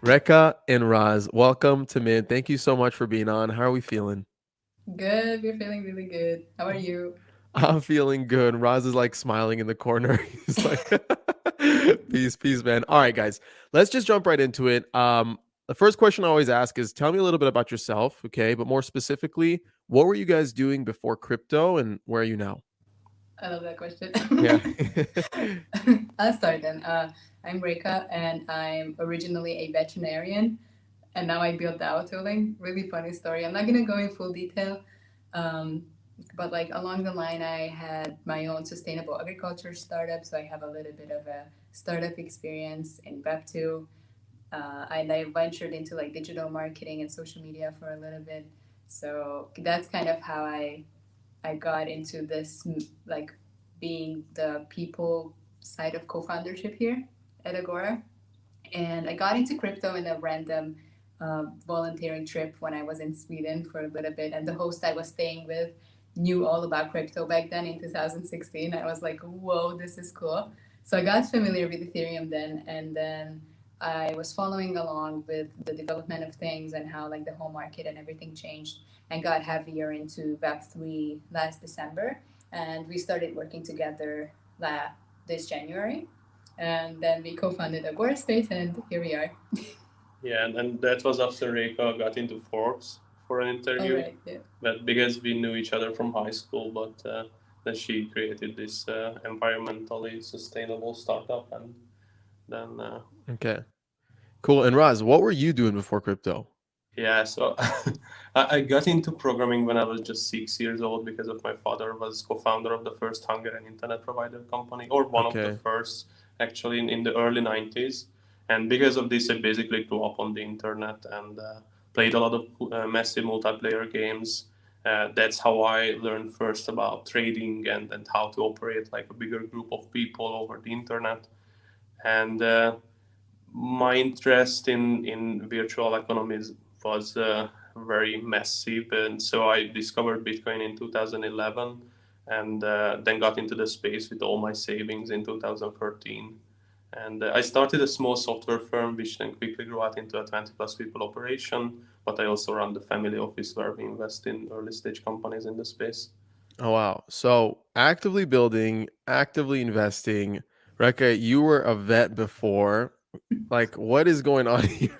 Reka and RAZ, welcome to Mid. Thank you so much for being on. How are we feeling? Good. We're feeling really good. How are you? I'm feeling good. Raz is like smiling in the corner. He's like, peace, peace, man. All right, guys, let's just jump right into it. The first question I always ask is tell me a little bit about yourself, okay? But more specifically, what were you guys doing before crypto and where are you now? I love that question. Yeah. I'll start then. I'm Reka, and I'm originally a veterinarian, and now I build DAO Tooling. Really funny story. I'm not gonna go in full detail, um, but like along the line, I had my own sustainable agriculture startup, so I have a little bit of a startup experience in Web2. And I ventured into like digital marketing and social media for a little bit. So that's kind of how I got into this, like being the people side of co-foundership here at Agora. And I got into crypto in a random volunteering trip when I was in Sweden for a little bit. And the host I was staying with knew all about crypto back then in 2016. I was like, whoa, this is cool. So I got familiar with Ethereum then. And then I was following along with the development of things and how like the whole market and everything changed, and got heavier into Web3 last December. And we started working together this January. And then we co-founded Agora Space, and here we are. Yeah, and that was after Reka got into Forbes for an All interview. right, yeah. But because we knew each other from high school, but then she created this environmentally sustainable startup, and then Okay. Cool. And Raz, what were you doing before crypto? yeah, so I got into programming when I was just 6 years old because of my father was co-founder of the first Hungarian internet provider company, or one of the Okay. first actually in the early 90s. And because of this, I basically grew up on the internet and played a lot of massive multiplayer games. That's how I learned first about trading and how to operate like a bigger group of people over the internet. And my interest in virtual economies was very massive, and so I discovered Bitcoin in 2011, and then got into the space with all my savings in 2013. And I started a small software firm, which then quickly grew out into a 20 plus people operation. But I also run the family office where we invest in early stage companies in the space. Oh wow. So actively building, actively investing. Reka, you were a vet before. Like, what is going on here?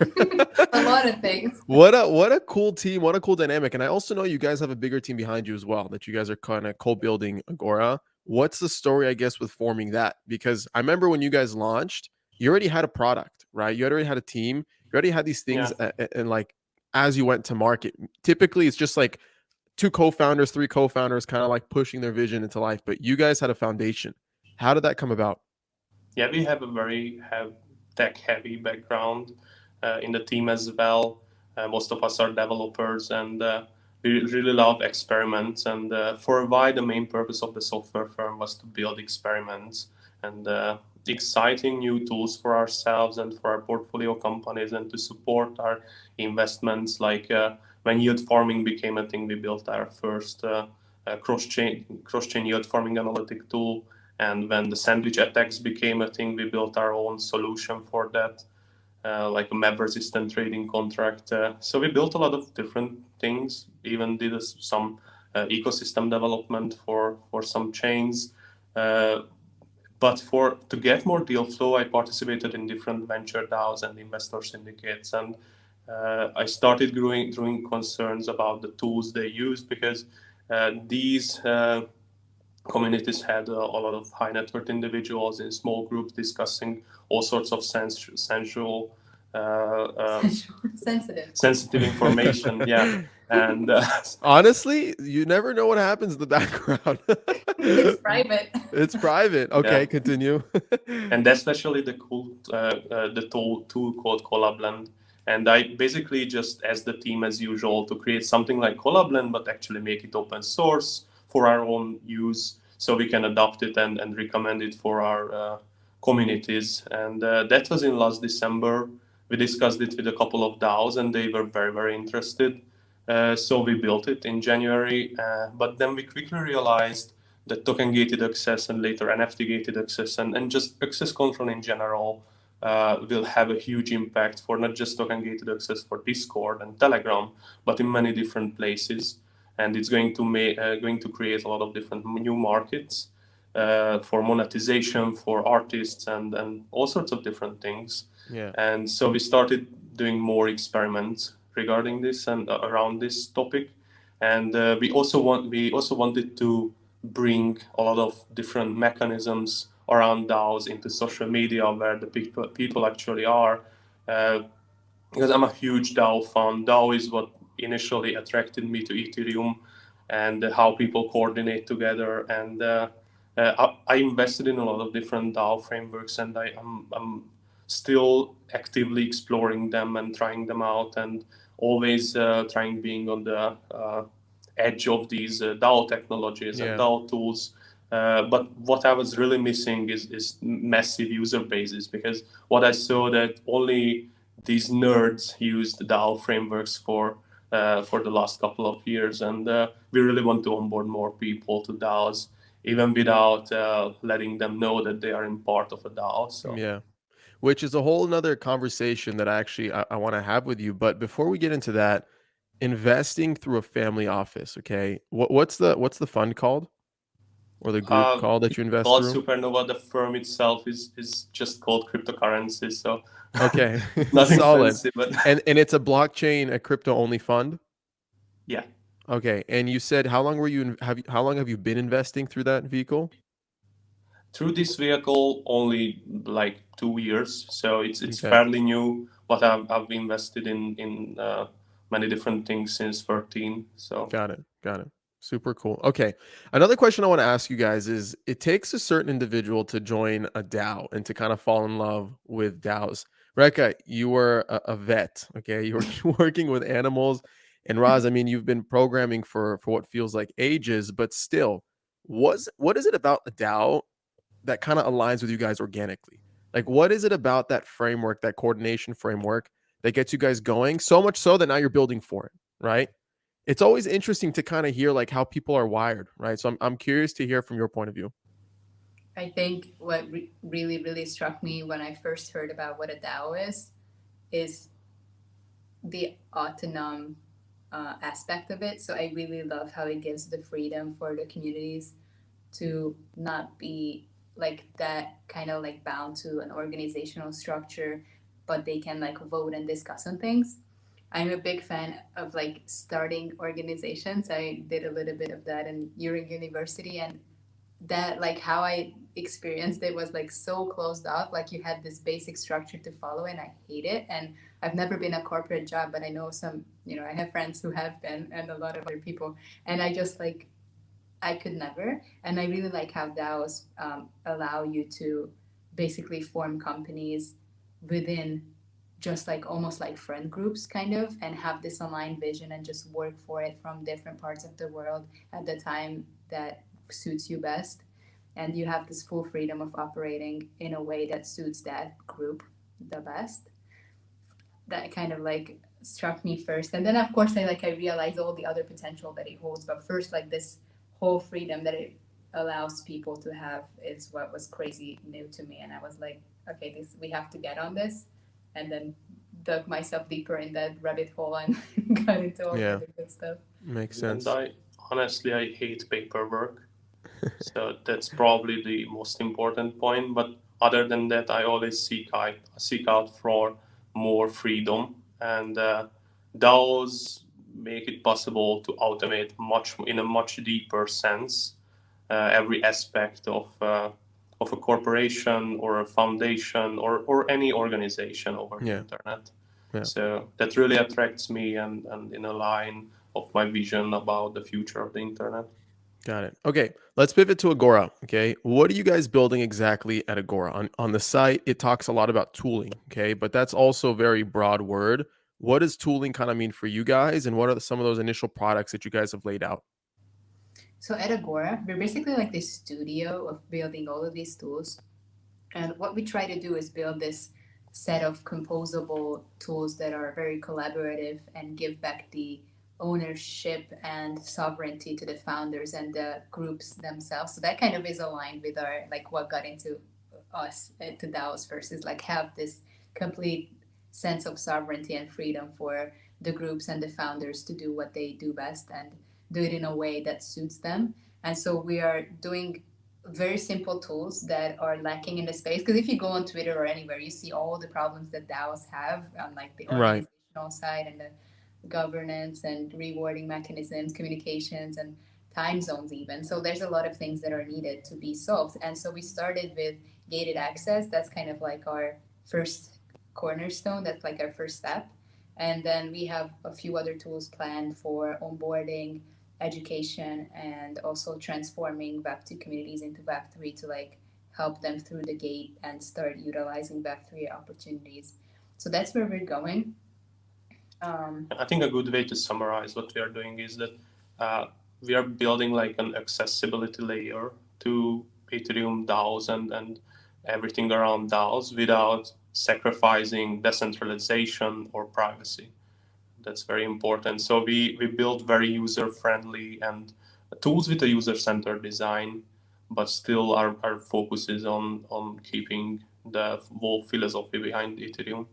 A lot of things. What a cool team, what a cool dynamic. And I also know you guys have a bigger team behind you as well, that you guys are kind of co-building Agora. What's the story, I guess, with forming that? Because I remember when you guys launched, you already had a product, right? You already had a team, you already had these things, Yeah. and like as you went to market, typically it's just like two co-founders, three co-founders kind of like pushing their vision into life. But you guys had a foundation. How did that come about? Yeah, we have a very tech heavy background in the team as well. Most of us are developers, and we really love experiments. And for a while, the main purpose of the software firm was to build experiments and exciting new tools for ourselves and for our portfolio companies, and to support our investments. Like when yield farming became a thing, we built our first cross chain yield farming analytic tool. And when the sandwich attacks became a thing, we built our own solution for that, like a map resistant trading contract. So we built a lot of different things, even did some ecosystem development for some chains. Uh, but for to get more deal flow, I participated in different venture DAOs and investor syndicates, and I started growing concerns about the tools they used, because these communities had a lot of high net worth individuals in small groups discussing all sorts of sensual, Sensitive. sensitive information. Yeah, and Honestly, you never know what happens in the background. It's private. It's private. yeah, Okay, continue. and especially the tool called Collabland. And I basically just asked the team as usual to create something like Collabland, but actually make it open source for our own use, so we can adopt it and recommend it for our communities. And that was in last December. We discussed it with a couple of DAOs, and they were very, very interested. So we built it in January, but then we quickly realized that token gated access and later NFT gated access and just access control in general will have a huge impact for not just token gated access for Discord and Telegram, but in many different places. And it's going to create a lot of different new markets for monetization, for artists, and all sorts of different things. Yeah. And so we started doing more experiments regarding this and around this topic. And we also wanted to bring a lot of different mechanisms around DAOs into social media where the people actually are. Because I'm a huge DAO fan. DAO is what initially attracted me to Ethereum and how people coordinate together. And I invested in a lot of different DAO frameworks, and I'm still actively exploring them and trying them out, and always trying being on the edge of these DAO technologies and DAO tools. But what I was really missing is massive user bases, because what I saw that only these nerds used DAO frameworks for the last couple of years, and we really want to onboard more people to DAOs, even without letting them know that they are in part of a DAO. So Yeah. Which is a whole nother conversation that I want to have with you. But before we get into that, investing through a family office, okay? What's the fund called, or the group called that you invest called through? Supernova. The firm itself is just called cryptocurrency. So Okay, nothing solid. fancy, but And it's a blockchain, a crypto only fund. yeah. Okay, and you said how long were you how long have you been investing through that vehicle? Through this vehicle, only like 2 years, so it's Okay. fairly new. But I've invested in many different things since 13. So Got it. Got it. Super cool. Okay. Another question I want to ask you guys is it takes a certain individual to join a DAO and to kind of fall in love with DAOs. Reka, you were a vet. Okay. You were working with animals. And Raz, I mean, you've been programming for what feels like ages, but still, what is it about the DAO that kind of aligns with you guys organically? Like, what is it about that framework, that coordination framework that gets you guys going? So much so that now you're building for it, right? It's always interesting to kind of hear like how people are wired, right? So I'm curious to hear from your point of view. I think what really struck me when I first heard about what a DAO is the autonom aspect of it. So I really love how it gives the freedom for the communities to not be like that kind of like bound to an organizational structure, but they can like vote and discuss on things. I'm a big fan of like starting organizations. I did a little bit of that during university, and that like how I experienced it was like so closed off. Like you had this basic structure to follow, and I hate it. And I've never been a corporate job, but I know some, I have friends who have been, and a lot of other people. And I just like I could never. And I really like how DAOs allow you to basically form companies within just like almost like friend groups kind of, and have this aligned vision and just work for it from different parts of the world at the time that suits you best. And you have this full freedom of operating in a way that suits that group the best. That kind of like struck me first. And then of course I realized all the other potential that it holds. But first, like this whole freedom that it allows people to have is what was crazy new to me. And I was like, okay, we have to get on this. And then dug myself deeper in that rabbit hole and got into all the good stuff. Makes sense. And I hate paperwork. So that's probably the most important point. But other than that, I always seek out for more freedom, and DAOs make it possible to automate in a much deeper sense every aspect of a corporation or a foundation or any organization over the internet. Yeah. So that really attracts me and in a line of my vision about the future of the internet. Got it. Okay, let's pivot to Agora. Okay, what are you guys building exactly at Agora? On the site, it talks a lot about tooling. Okay, but that's also a very broad word. What does tooling kind of mean for you guys, and what are some of those initial products that you guys have laid out? So at Agora, we're basically like this studio of building all of these tools. And what we try to do is build this set of composable tools that are very collaborative and give back the ownership and sovereignty to the founders and the groups themselves. So that kind of is aligned with our like what got into us to DAOs versus like have this complete sense of sovereignty and freedom for the groups and the founders to do what they do best and do it in a way that suits them. And so we are doing very simple tools that are lacking in the space. Because if you go on Twitter or anywhere, you see all the problems that DAOs have on like the Right. organizational side and the governance and rewarding mechanisms, communications, and time zones even. So there's a lot of things that are needed to be solved. And so we started with gated access. That's kind of like our first cornerstone. That's like our first step. And then we have a few other tools planned for onboarding, education, and also transforming Web2 communities into Web3 to like help them through the gate and start utilizing Web3 opportunities. So that's where we're going. I think a good way to summarize what we are doing is that we are building like an accessibility layer to Ethereum DAOs and everything around DAOs without sacrificing decentralization or privacy. That's very important. So we build very user-friendly and tools with a user-centered design, but still our focus is on keeping the whole philosophy behind Ethereum.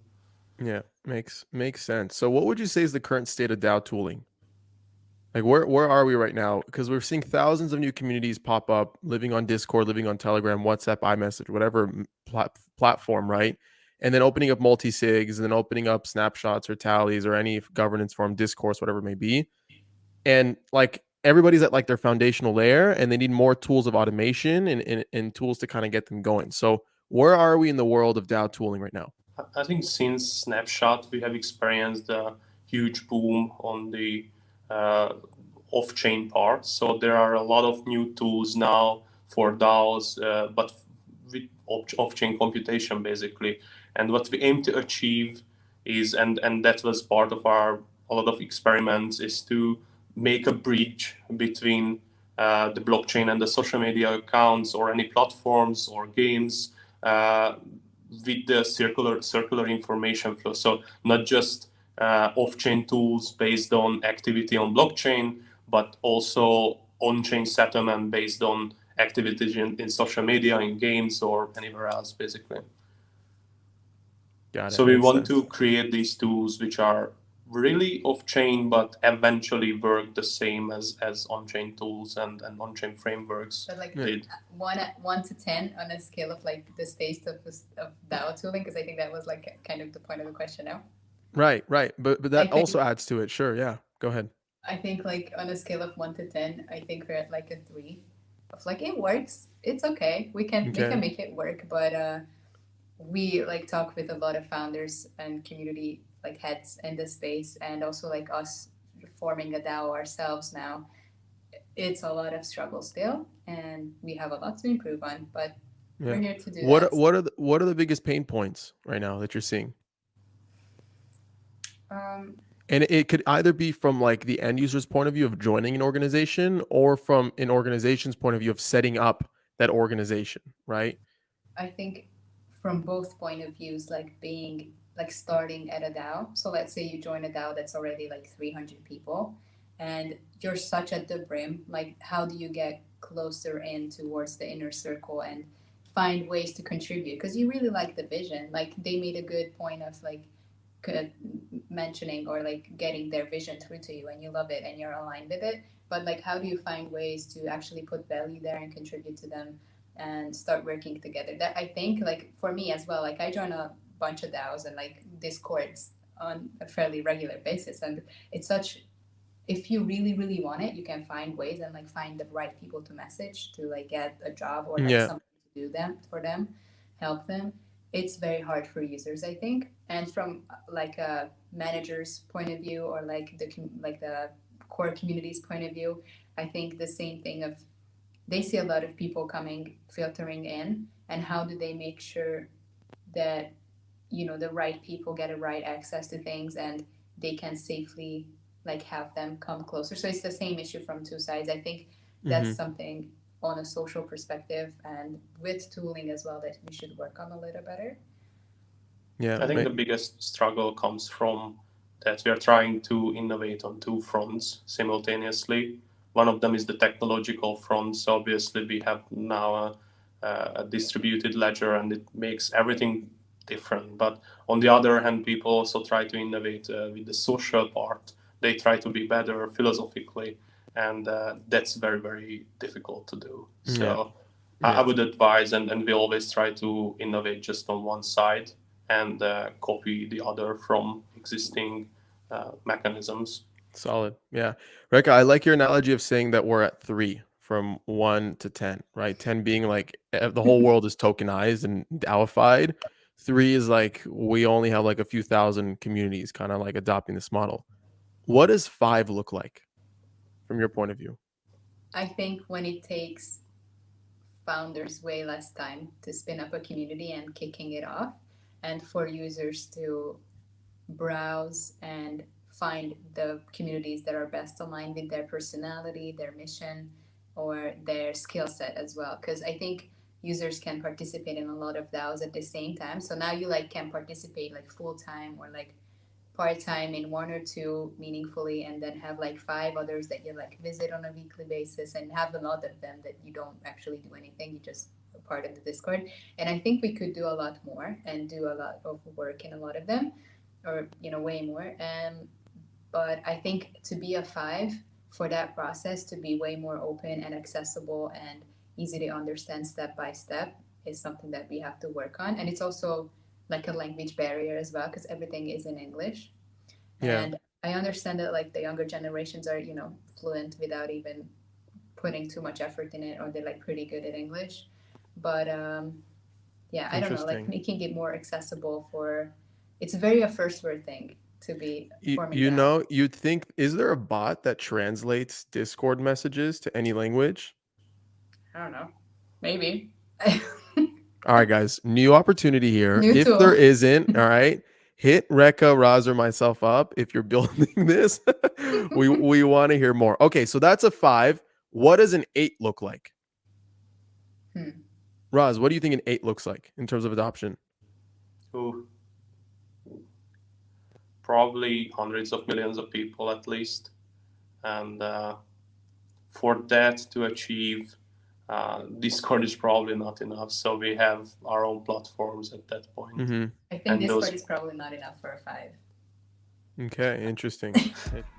Yeah, makes sense. So what would you say is the current state of DAO tooling? Like where are we right now? Because we're seeing thousands of new communities pop up, living on Discord, living on Telegram, WhatsApp, iMessage, whatever platform, right? And then opening up multi-sigs, and then opening up snapshots or tallies or any governance form, discourse, whatever it may be. And like everybody's at like their foundational layer, and they need more tools of automation and tools to kind of get them going. So where are we in the world of DAO tooling right now? I think since Snapshot, we have experienced a huge boom on the off-chain part. So there are a lot of new tools now for DAOs, but with off-chain computation, basically. And what we aim to achieve is, and that was part of a lot of experiments, is to make a bridge between the blockchain and the social media accounts or any platforms or games with the circular information flow. So not just off-chain tools based on activity on blockchain, but also on-chain settlement based on activities in social media, in games, or anywhere else, basically. Got it. So we Makes want sense. to create these tools which are really off-chain, but eventually work the same as on-chain tools and on-chain frameworks. But like did. 1 to 10 on a scale of like the state of DAO tooling, because I think that was like kind of the point of the question now. Right. But that I think- also adds to it. Sure. Yeah. Go ahead. I think like on a scale of 1 to 10, I think we're at like a 3. Of like it works, it's okay. We can make it work, but we like talk with a lot of founders and community like heads in this space, and also like us forming a DAO ourselves now. It's a lot of struggle still, and we have a lot to improve on. But we're here to do that. What are the biggest pain points right now that you're seeing? And it could either be from like the end user's point of view of joining an organization, or from an organization's point of view of setting up that organization, right? I think from both point of views, like being like starting at a DAO. So let's say you join a DAO that's already like 300 people and you're such at the brim, like how do you get closer in towards the inner circle and find ways to contribute? Because you really like the vision. Like they made a good point of like mentioning or like getting their vision through to you, and you love it and you're aligned with it. But like how do you find ways to actually put value there and contribute to them and start working together? That I think like for me as well, like I join a bunch of DAOs and like Discords on a fairly regular basis, and it's such, if you really want it, you can find ways and like find the right people to message to like get a job or like something to do them for them, help them. It's very hard for users, I think. And from like a manager's point of view or like the core community's point of view, I think the same thing of they see a lot of people coming, filtering in, and how do they make sure that, you know, the right people get a right access to things and they can safely like have them come closer. So it's the same issue from two sides. I think that's something on a social perspective and with tooling as well that we should work on a little better. Yeah, I think the biggest struggle comes from that we are trying to innovate on two fronts simultaneously. One of them is the technological front. So obviously we have now a distributed ledger, and it makes everything different. But on the other hand, people also try to innovate with the social part. They try to be better philosophically, and that's very, very difficult to do. So I would advise, and we always try to innovate just on one side and copy the other from existing mechanisms. Solid. Yeah. Reka, I like your analogy of saying that we're at 3 from 1 to 10, right? 10 being like the whole world is tokenized and DAOified. 3 is like we only have like a few thousand communities kind of like adopting this model. What does 5 look like from your point of view? I think when it takes founders way less time to spin up a community and kicking it off, and for users to browse and find the communities that are best aligned with their personality, their mission, or their skill set as well. Because I think users can participate in a lot of DAOs at the same time. So now you like can participate like full time or like part time in 1 or 2 meaningfully, and then have like 5 others that you like visit on a weekly basis, and have a lot of them that you don't actually do anything. You just are part of the Discord. And I think we could do a lot more and do a lot of work in a lot of them, or way more. But I think to be a 5, for that process to be way more open and accessible and easy to understand step by step, is something that we have to work on. And it's also like a language barrier as well, because everything is in English. Yeah. And I understand that like the younger generations are fluent without even putting too much effort in it, or they're like pretty good at English. But yeah, I don't know, like making it more accessible for, it's very a first word thing to be forming that. You'd think, is there a bot that translates Discord messages to any language? I don't know. Maybe. All right, guys, new opportunity here. New if tool. there isn't, all right, hit Reka, RAZ, or myself up if you're building this. we want to hear more. Okay, so that's a 5. What does an 8 look like? RAZ, what do you think an 8 looks like in terms of adoption? Ooh. Probably hundreds of millions of people at least. And for that to achieve, Discord is probably not enough. So we have our own platforms at that point. Mm-hmm. I think Discord is probably not enough for a 5. Okay, interesting.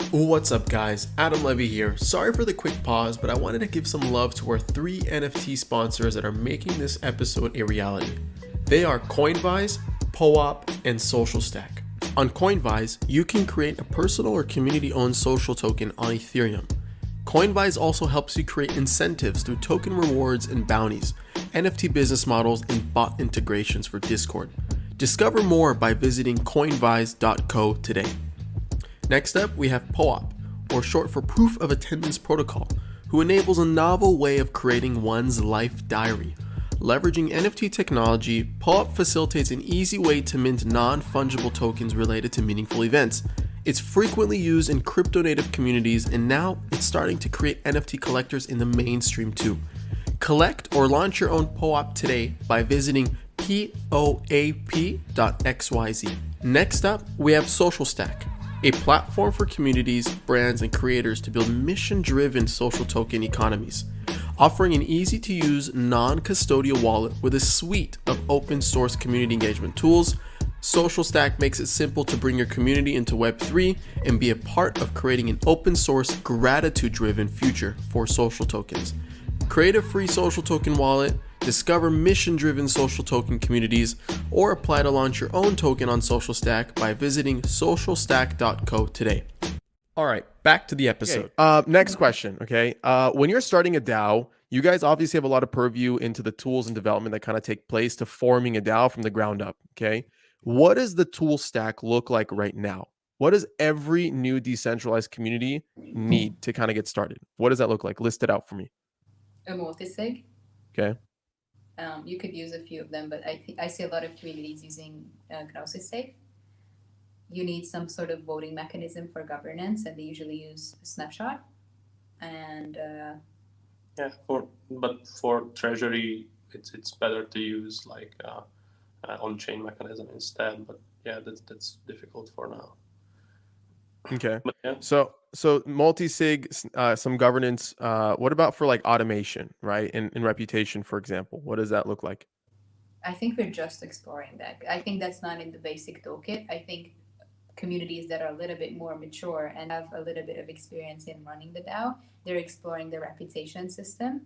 What's up, guys? Adam Levy here. Sorry for the quick pause, but I wanted to give some love to our 3 NFT sponsors that are making this episode a reality. They are Coinvise, POAP, and Social Stack. On Coinvise, you can create a personal or community-owned social token on Ethereum. Coinvise also helps you create incentives through token rewards and bounties, NFT business models, and bot integrations for Discord. Discover more by visiting coinvise.co today. Next up, we have POAP, or short for Proof of Attendance Protocol, who enables a novel way of creating one's life diary. Leveraging NFT technology, POAP facilitates an easy way to mint non-fungible tokens related to meaningful events. It's frequently used in crypto-native communities, and now it's starting to create NFT collectors in the mainstream too. Collect or launch your own POAP today by visiting poap.xyz. Next up, we have Social Stack, a platform for communities, brands, and creators to build mission-driven social token economies. Offering an easy-to-use, non-custodial wallet with a suite of open-source community engagement tools, Social Stack makes it simple to bring your community into Web3 and be a part of creating an open-source, gratitude-driven future for social tokens. Create a free social token wallet, discover mission-driven social token communities, or apply to launch your own token on Social Stack by visiting socialstack.co today. All right, back to the episode. Next question, okay? When you're starting a DAO, you guys obviously have a lot of purview into the tools and development that kind of take place to forming a DAO from the ground up, okay? What does the tool stack look like right now? What does every new decentralized community need to kind of get started? What does that look like? List it out for me. A multisig. Okay. You could use a few of them, but I see a lot of communities using Safe. You need some sort of voting mechanism for governance, and they usually use Snapshot. And for treasury, it's better to use like on-chain mechanism instead. But yeah, that's difficult for now. Okay. But yeah. So multi-sig, some governance. What about for like automation, right? In reputation, for example, what does that look like? I think we're just exploring that. I think that's not in the basic toolkit. I think communities that are a little bit more mature and have a little bit of experience in running the DAO, they're exploring the reputation system.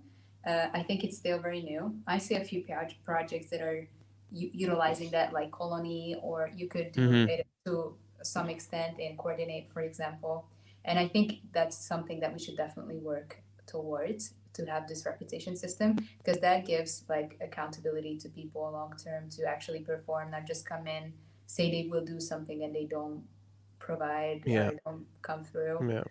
I think it's still very new. I see a few projects that are utilizing that, like Colony, or you could do Mm-hmm. it to some extent in Coordinate, for example. And I think that's something that we should definitely work towards, to have this reputation system, because that gives like accountability to people long term to actually perform, not just come in, say they will do something and they don't provide Yeah. or don't come through. Yeah.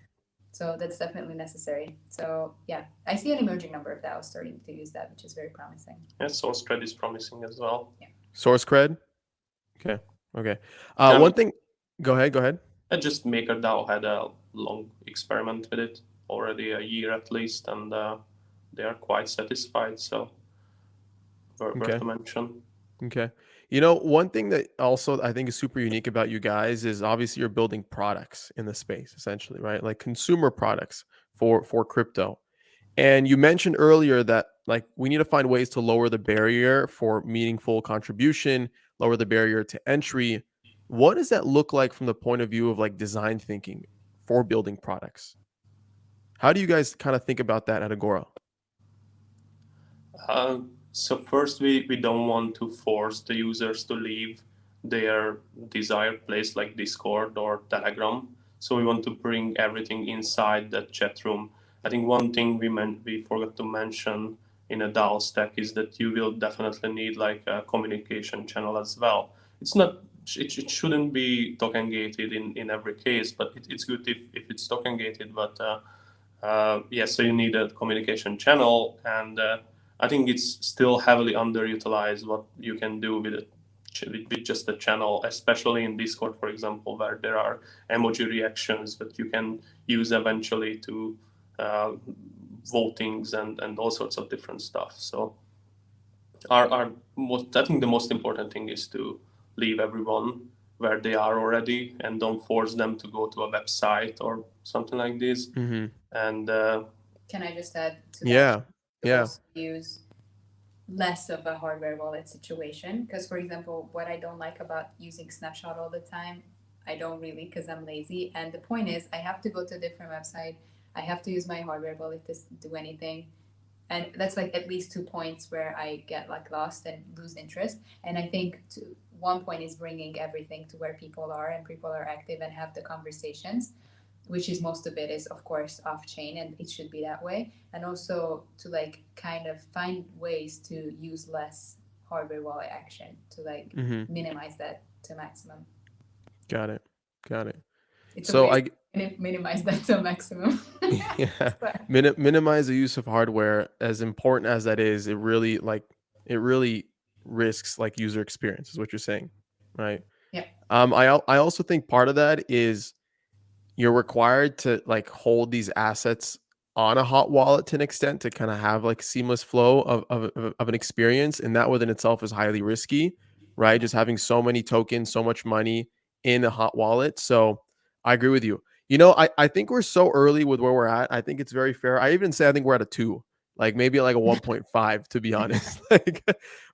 So that's definitely necessary. So yeah, I see an emerging number of DAOs starting to use that, which is very promising. Yeah, source credit is promising as well. Yeah. Source cred. Okay. Okay. I One mean, thing. Go ahead. Go ahead. just MakerDAO had a long experiment with it, already a year at least, and they are quite satisfied. So worth Okay. to mention. Okay. You know, one thing that also I think is super unique about you guys is obviously you're building products in the space, essentially, right? Like consumer products for crypto. And you mentioned earlier that like we need to find ways to lower the barrier for meaningful contribution, lower the barrier to entry. What does that look like from the point of view of like design thinking for building products? How do you guys kind of think about that at Agora? So first, we don't want to force the users to leave their desired place like Discord or Telegram. So we want to bring everything inside that chat room. I think one thing we forgot to mention in a DAO stack is that you will definitely need like a communication channel as well. It's not it shouldn't be token gated in every case, but it's good if it's token gated. But yeah, so you need a communication channel, and I think it's still heavily underutilized what you can do with just a channel, especially in Discord, for example, where there are emoji reactions that you can use eventually to uh, votings and all sorts of different stuff. So I think the most important thing is to leave everyone where they are already and don't force them to go to a website or something like this. Mm-hmm. And Can I just add to that? Yeah. To Yeah. also use less of a hardware wallet situation. Because, for example, what I don't like about using Snapshot all the time, I don't really, because I'm lazy. And the point is, I have to go to a different website. I have to use my hardware wallet to do anything. And that's like at least 2 points where I get like lost and lose interest. And I think one point is bringing everything to where people are and people are active and have the conversations, which is most of it is of course off chain, and it should be that way. And also to like kind of find ways to use less hardware wallet action to like Mm-hmm. minimize that to maximum. Got it. Got it. It's So amazing. Minimize that to maximum. yeah, minimize the use of hardware. As important as that is, it really risks like user experience, is what you're saying, right? Yeah. I also think part of that is you're required to like hold these assets on a hot wallet to an extent to kind of have like seamless flow of an experience, and that within itself is highly risky, right? Just having so many tokens, so much money in a hot wallet. So I agree with you. You know, I think we're so early with where we're at. I think it's very fair. I even say I think we're at a 2, like maybe like a 1.5 to be honest. Like,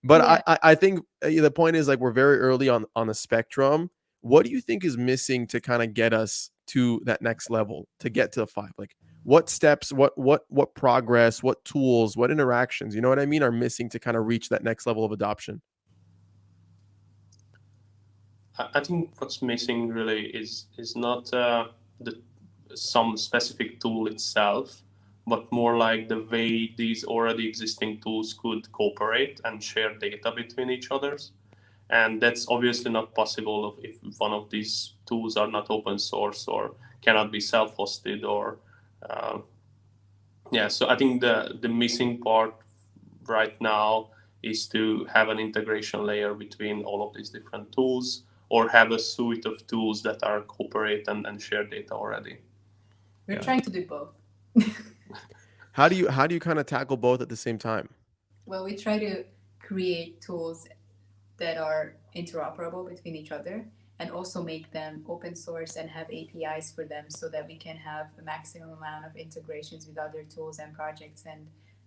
but Yeah. I think the point is like we're very early on the spectrum. What do you think is missing to kind of get us to that next level, to get to the 5? Like what steps, what progress, what tools, what interactions, you know what I mean, are missing to kind of reach that next level of adoption? I think what's missing really is not the some specific tool itself, but more like the way these already existing tools could cooperate and share data between each others. And that's obviously not possible if one of these tools are not open source or cannot be self-hosted or uh, yeah. So I think the missing part right now is to have an integration layer between all of these different tools, or have a suite of tools that are cooperate and share data already. We're trying to do both. How do you kind of tackle both at the same time? Well, we try to create tools that are interoperable between each other, and also make them open source and have APIs for them so that we can have a maximum amount of integrations with other tools and projects and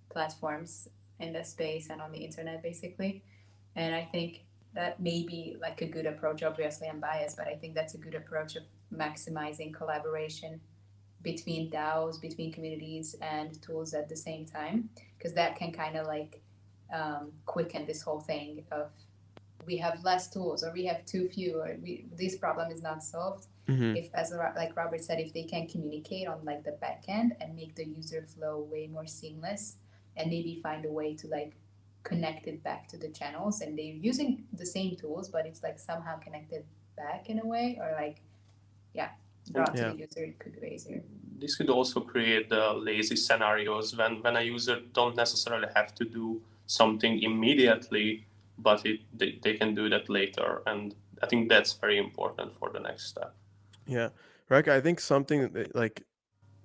platforms in the space and on the internet, basically. And I think that may be like a good approach. Obviously, I'm biased, but I think that's a good approach of maximizing collaboration between DAOs, between communities and tools at the same time, because that can kind of like quicken this whole thing of we have less tools or we have too few or this problem is not solved. Mm-hmm. If, as like Robert said, if they can communicate on like the back end and make the user flow way more seamless and maybe find a way to like connect it back to the channels, and they're using the same tools but it's like somehow connected back in a way, or like brought to the user, it could be easier. This could also create the lazy scenarios when a user don't necessarily have to do something immediately, but they can do that later. And I think that's very important for the next step. Yeah. Reka, I think something that, like,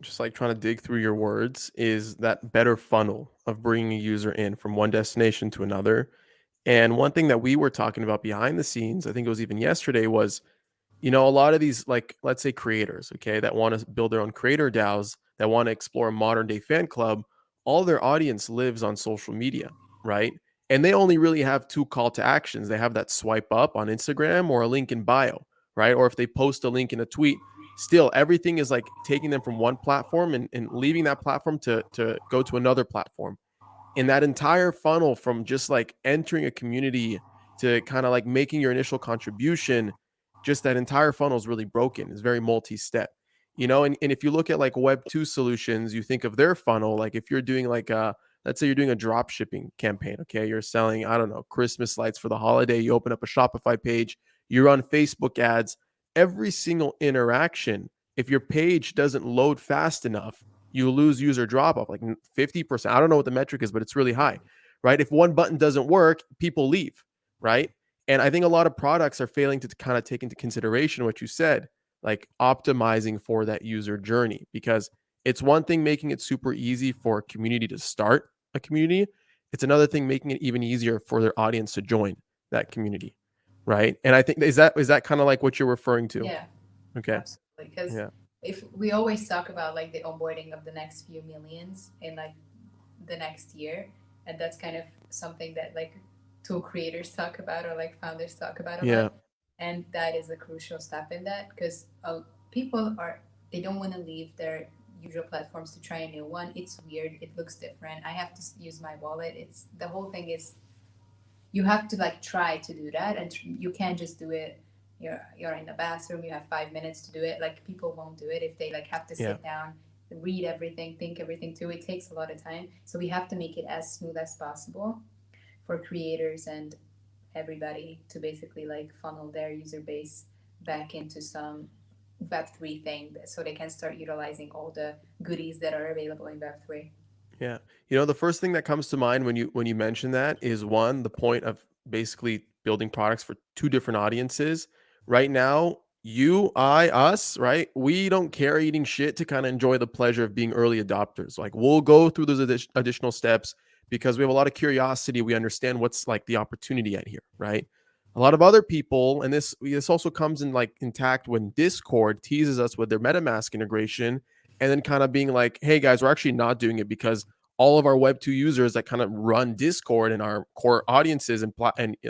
just like trying to dig through your words is that better funnel of bringing a user in from one destination to another. And one thing that we were talking about behind the scenes, I think it was even yesterday, was, you know, a lot of these, like, let's say creators, okay, that want to build their own creator DAOs, that want to explore a modern day fan club, all their audience lives on social media, right? And they only really have two call to actions. They have that swipe up on Instagram or a link in bio, right? Or if they post a link in a tweet, still everything is like taking them from one platform and leaving that platform to go to another platform. In that entire funnel from just like entering a community to kind of like making your initial contribution, just that entire funnel is really broken. It's very multi-step, you know. And if you look at like web 2 solutions, you think of their funnel, like if you're doing like let's say you're doing a drop shipping campaign, okay, you're selling, I don't know, Christmas lights for the holiday, you open up a Shopify page, you run Facebook ads. Every single interaction, if your page doesn't load fast enough, you lose user drop off like 50%. I don't know what the metric is, but it's really high, right? If one button doesn't work, people leave, right? And I think a lot of products are failing to kind of take into consideration what you said, like optimizing for that user journey, because it's one thing making it super easy for a community to start a community. It's another thing making it even easier for their audience to join that community, right? And I think is that kind of like what you're referring to? Yeah. Okay. Absolutely. Because Yeah. if we always talk about like the onboarding of the next few millions in like the next year, and that's kind of something that like tool creators talk about or like founders talk about a Yeah. lot. And that is a crucial step in that, because people they don't want to leave their usual platforms to try a new one. It's weird. It looks different. I have to use my wallet. It's the whole thing is you have to like try to do that, and you can't just do it. You're in the bathroom, you have 5 minutes to do it. Like people won't do it if they like have to sit down, read everything, think everything through. It takes a lot of time, so we have to make it as smooth as possible for creators and everybody to basically like funnel their user base back into some Web3 thing so they can start utilizing all the goodies that are available in Web3. Yeah. You know, the first thing that comes to mind when you mention that is, one, the point of basically building products for two different audiences. Right now, you, I, us, right? We don't care eating shit to kind of enjoy the pleasure of being early adopters. Like we'll go through those additional steps because we have a lot of curiosity. We understand what's like the opportunity at here, right? A lot of other people, and this also comes in like intact when Discord teases us with their MetaMask integration, and then kind of being like, hey guys, we're actually not doing it because all of our web 2 users that kind of run Discord and our core audiences and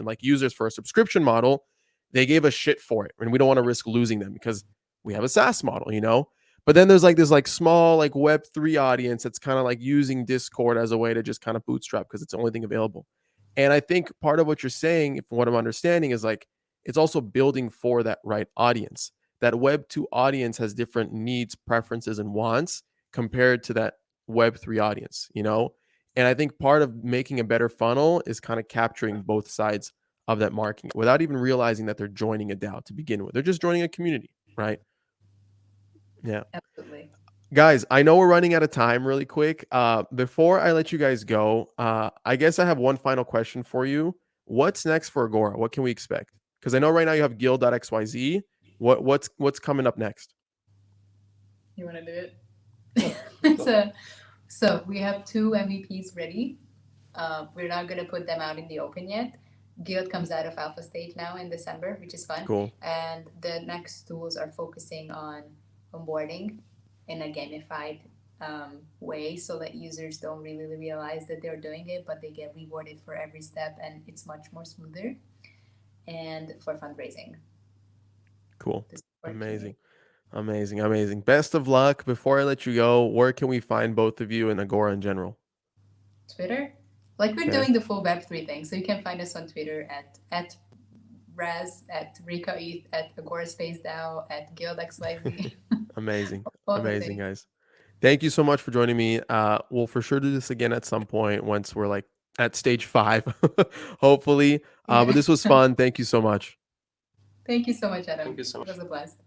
like users for a subscription model, they gave us shit for it, and we don't want to risk losing them because we have a SaaS model, you know. But then there's like this like small like web 3 audience that's kind of like using Discord as a way to just kind of bootstrap because it's the only thing available. And I think part of what you're saying, from what I'm understanding, is like it's also building for that right audience. That web 2 audience has different needs, preferences, and wants compared to that web 3 audience, you know? And I think part of making a better funnel is kind of capturing both sides of that market without even realizing that they're joining a DAO to begin with. They're just joining a community, right? Yeah. Absolutely. Guys, I know we're running out of time really quick. Before I let you guys go, I guess I have one final question for you. What's next for Agora? What can we expect? Because I know right now you have guild.xyz. What's coming up next? You want to do it? So we have 2 MVPs ready. We're not going to put them out in the open yet, Guild comes out of alpha stage now in December, which is fun. Cool. And the next tools are focusing on onboarding in a gamified way, so that users don't really realize that they're doing it, but they get rewarded for every step, and it's much more smoother. And for fundraising. Cool. Amazing. Best of luck. Before I let you go, where can we find both of you and Agora in general? Twitter. Like, we're doing the full Web3 thing, so you can find us on Twitter at RAZ, at Reka ETH, at Agora Space DAO, at Guild XYZ. Amazing, guys. Thank you so much for joining me. We'll for sure do this again at some point once we're like at stage 5, hopefully. But this was fun. Thank you so much. Thank you so much, Adam. Thank you so much. It was a blast.